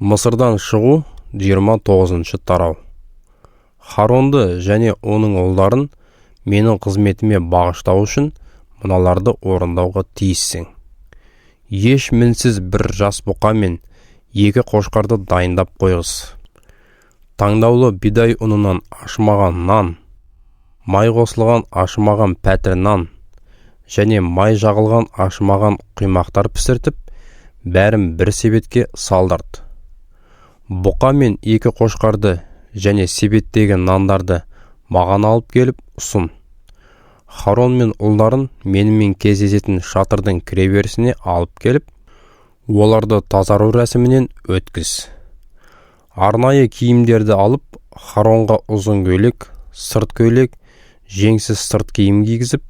Мысырдан шығу 29-шы тарау. Харонды және оның ұлдарын менің қызметіме бағыштау үшін мыналарды орындауға тиіссің. Еш мінсіз бір жас бұқа мен 2 қошқарды дайындап қойғыз. Таңдаулы бидай ұнынан ашымаған нан, май қосылған ашымаған пәтір нан және май жағылған ашымаған құймақтар пісіртіп, бәрін бір себетке салдырт. Бұқа мен 2 қошқарды және себеттегі нандарды маған алып келіп ұсын. Харон мен ұлдарын менімен кездесетін шатырдың кіреберісіне алып келіп, оларды тазару рәсімінен өткіз. Арнайы киімдерді алып, Харонға ұзын көйлек, сырт көйлек, жеңсіз сырт киім кигізіп,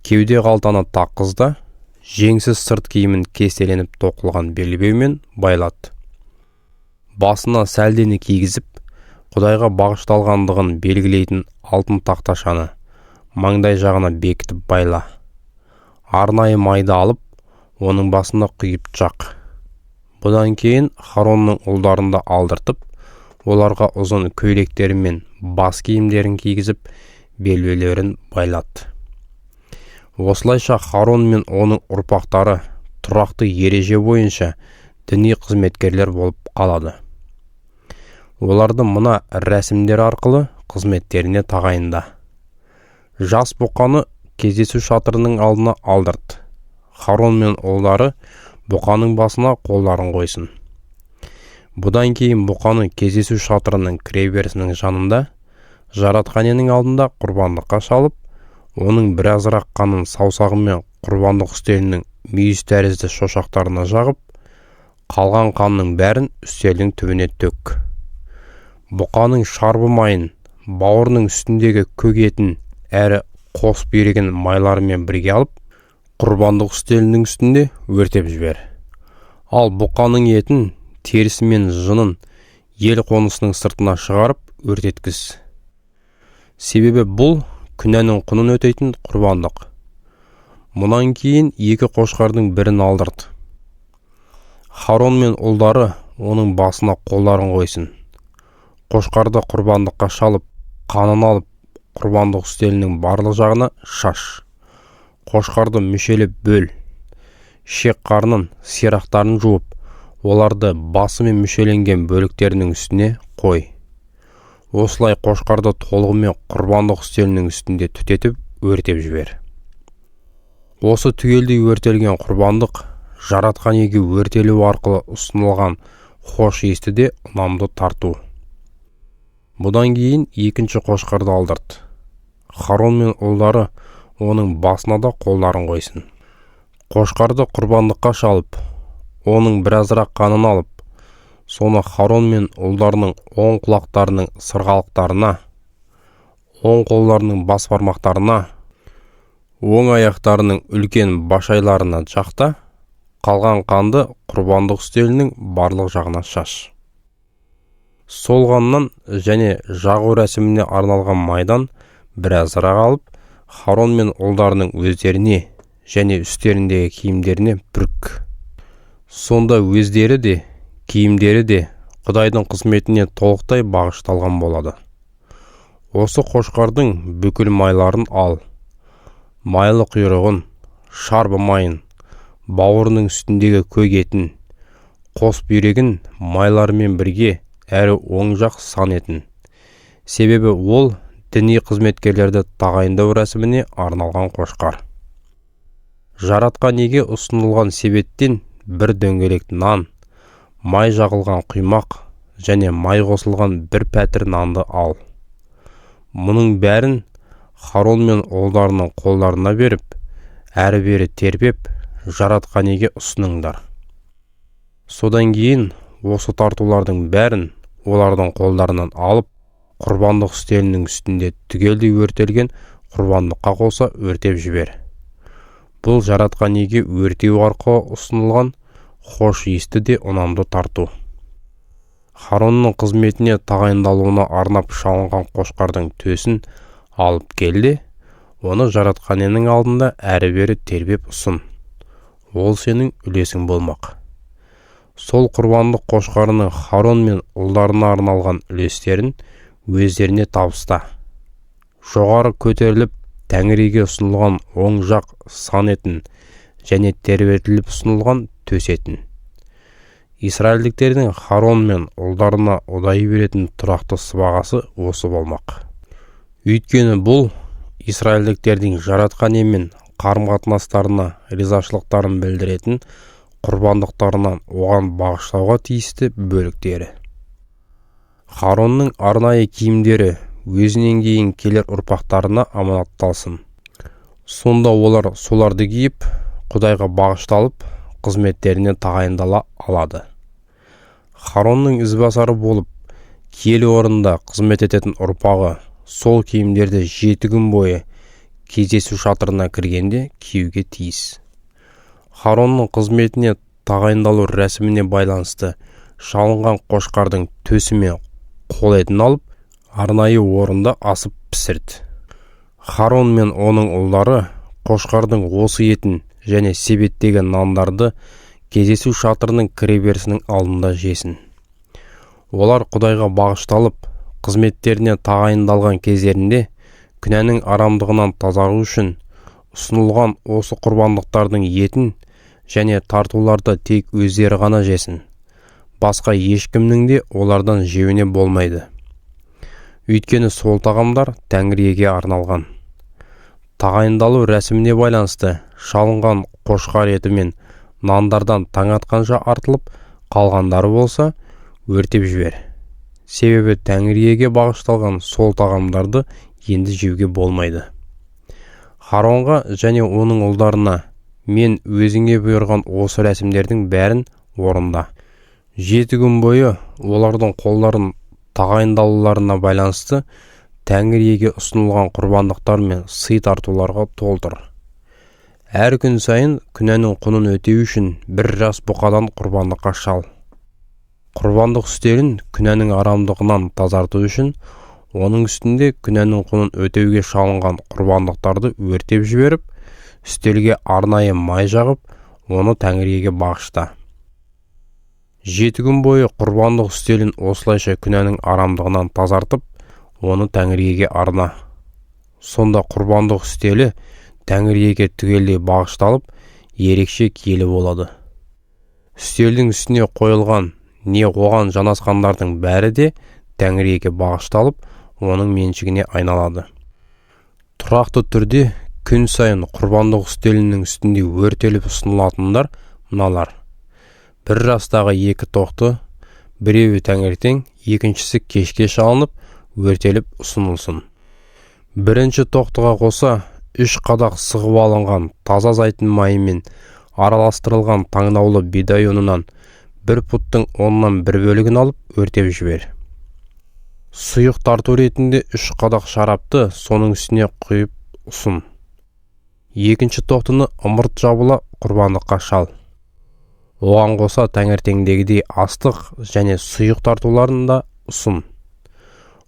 кеуде қалтаны таққыз да, жеңсіз сырт киімін кестеленіп тоқылған белбеумен байлат. Басына сәлдені кигізіп, Құдайға бағышталғандығын белгілейтін алтын тақташаны маңдай жағына бекітіп байла. Арнайы майды алып, оның басына құйып жақ. Бұдан кейін Харонның ұлдарында алдыртып, оларға ұзын көйлектері мен бас киімдерін кигізіп, белбеулерін байлат. Осылайша Харон мен оның ұрпақтары тұрақты ереже бойынша діни қызметкерлер болып қалады. Оларды мына рәсімдер арқылы қызметтеріне тағайында. Жас бұқаны кездесу шатырының алдына алдырт. Харон мен ұлдары бұқаның басына қолдарын қойсын. Бұдан кейін бұқаны кездесу шатырының кіреберісінің жанында, жаратқанның алдында құрбандыққа шалып, оның біразырақ қанын саусағымен құрбандық үстелінің мүйіз тәрізді шошақтарына жағып, қалған қанның бәрін үстелдің түбіне төк. Бұқаның шарбы майын, бауырының үстіндегі көк етін әрі қос бүйрегін майларымен бірге алып, құрбандық үстелінің үстінде өртеп жібер. Ал бұқаның етін, терісі мен жынын ел қонысының сыртына шығарып өртеткіз. Себебі бұл күнәнің құнын өтейтін құрбандық. Мұнан кейін 2 қошқардың бірін алдырт. Харон мен ұлдары оның басына қолдарын қойсын. Қошқарды құрбандыққа шалып, қанын алып, құрбандық үстелінің барлық жағына шаш. Қошқарды мүшелеп бөл. Шек қарнын, сирақтарын жуып, оларды басы мен мүшеленген бөліктерінің үстіне қой. Осылай қошқарды толығымен құрбандық үстелінің үстінде түтетіп, өртеп жібер. Осы түгелдей өртелген құрбандық жаратқан еге өртелу арқылы ұсынылған хош иісті де ұнамды тарту. Бұдан кейін 2 қошқарды алдырт. Харон мен ұлдары оның басына да қолдарын қойсын. Қошқарды құрбандыққа шалып, оның біразырақ қанын алып, соны Харон мен ұлдарының оң құлақтарының сырғалықтарына, оң қолдарының бас бармақтарына, оң аяқтарының үлкен башайларына жақта, қалған қанды құрбандық үстелінің барлық жағына шаш. Сол қаннан және жағу рәсіміне арналған майдан біразырақ алып, Харон мен ұлдарының өздеріне және үстеріндегі киімдеріне бүрк. Сонда өздері де, киімдері де Құдайдың қызметіне толықтай бағышталған болады. Осы қошқардың бүкіл майларын ал. Майлы құйрығын, шарбы майын, бауырының үстіндегі көк етін, қос бүйрегін майларымен бірге әрі оң жақ сан етін. Себебі ол діни қызметкерлерді тағайындау рәсіміне арналған қошқар. Жаратқан еге ұсынылған себеттен бір дөңгелек нан, май жағылған құймақ және май қосылған бір пәтір нанды ал. Мұның бәрін Харон мен ұлдарының қолдарына беріп, әрі бері терпеп, жаратқан еге ұсыныңдар. Содан кейін осы тартулардың бәрін олардың қолдарынан алып, құрбандық үстелінің үстінде түгелдей өртелген құрбандыққа қоса өртеп жібер. Бұл жаратқан еге өртеу арқылы ұсынылған хош иісті де ұнамды тарту. Харонның қызметіне тағайындалуына арнап шалынған қошқардың төсін алып келді, оны жаратқанның алдында әрі бері тербеп ұсын. Ол сенің үлесің болмақ. сол құрбандық қошқарының Харон мен ұлдарына арналған үлестерін өздеріне табыста. Жоғары көтеріліп Тәңіріге ұсынылған оң жақ сан етін және тербетіліп ұсынылған төс етін. Израильдіктердің Харон мен ұлдарына ұдайы беретін тұрақты сыбағасы осы болмақ. Өйткені бұл Израильдіктердің жаратқан иемен қарым-қатынастарына ризашылықтарын білдіретін құрбандықтарынан оған бағыштауға тиісті бөліктері. Харонның арнайы киімдері өзінен кейін келер ұрпақтарына аманатталсын. Сонда олар соларды киіп, Құдайға бағышталып, қызметтеріне тағайындала алады. Харонның ізбасары болып, киелі орында қызмет ететін ұрпағы сол киімдерді 7 күн бойы кездесу шатырына кіргенде киюге тиіс. Харонның қызметіне тағайындалу рәсіміне байланысты шалынған қошқардың төсі мен қол етін алып, арнайы орында асып пісірді. Харон мен оның ұлдары қошқардың осы етін және себеттегі нандарды кездесу шатырының кіреберісінің алдында жесін. Олар Құдайға бағышталып, қызметтеріне тағайындалған кездерінде күнәнің арамдығынан тазару үшін ұсынылған осы құрбандықтардың етін және тартуларды тек өздері ғана жесін. Басқа ешкімнің де олардан жеуіне болмайды. Өйткені сол тағамдар Тәңіріге арналған. Тағайындалу рәсіміне байланысты шалынған қошқар еті мен нандардан таң атқанша артылып, қалғандары болса өртеп жібер. Себебі Тәңіріге бағышталған сол тағамдарды енді жеуге болмайды. Харонға және оның ұлдарына мен өзіңе бұйырған осы рәсімдердің бәрін орында. 7 күн бойы олардың қолдарын тағайындалуларына байланысты Тәңіріге ұсынылған құрбандықтар мен сый тартуларға толтыр. Әр күн сайын күнәнің құнын өтеу үшін 1 жас бұқадан құрбандыққа шал. Құрбандық үстелін күнәнің арамдығынан тазарту үшін оның үстінде күнәнің құнын өтеуге шалынған құрбандықтарды өртеп жіберіп, үстелге арнайы май жағып, оны Тәңіріге бағышта. 7 күн бойы құрбандық үстелін осылайша күнәнің арамдығынан тазартып, оны Тәңіріге арна. Сонда құрбандық үстелі Тәңіріге түгелдей бағышталып, ерекше киелі болады. Үстелдің үстіне қойылған не оған жанасқандардың бәрі де Тәңіріге бағышталып, оның меншігіне айналады. Тұрақты түрде күн сайын құрбандық үстелінің үстінде өртеліп ұсынылатындар мыналар: 1 жастағы 2 тоқты, біреуі таңертең, екіншісі кешке шалынып, өртеліп ұсынылсын. Бірінші тоқтыға қоса 3 қадақ сығып алынған таза зайтын майымен араластырылған таңдаулы бидай ұнынан 1 пұттың 10-нан 1 бөлігін алып өртеп жібер. Сұйық тарту ретінде 3 қадақ шарапты соның үстіне құйып ұсын. Екінші тоқтыны ымырт жабыла құрбандыққа шал. Оған қоса таңертеңдегідей астық және сұйық тартуларын да ұсын.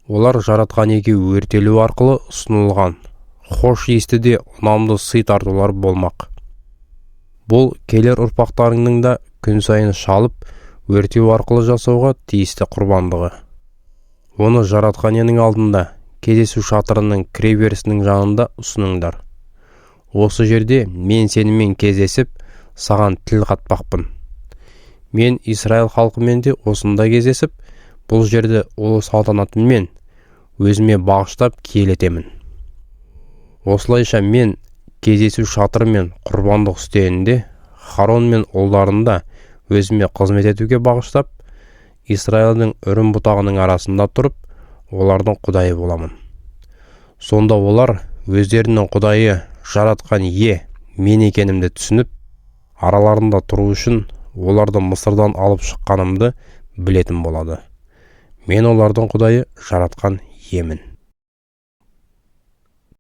Олар жаратқан Иеге өртелу арқылы ұсынылған хош иісті де ұнамды сый тартулар болмақ. Бұл келер ұрпақтарыңның да күн сайын шалып, өртеу арқылы жасауға тиісті құрбандығы. Оны жаратқан Иенің алдында, кездесу шатырының кіреберісінің жанында ұсыныңдар. Осы жерде мен сенімен кездесіп, саған тіл қатпақпын. Мен Израиль халқымен де осында кездесіп, бұл жерді ұлы салтанатыммен өзіме бағыштап киелетемін. Осылайша мен кездесу шатыры мен құрбандық үстелінде Харон мен ұлдарында өзіме қызмет етуге бағыштап, Израильдің үрім бұтағының арасында тұрып, олардың Құдайы боламын. Сонда олар өздерінің Құдайы жаратқан Ие мен екенімді түсініп, араларында тұру үшін оларды Мысырдан алып шыққанымды білетін болады. Мен олардың Құдайы жаратқан Иемін.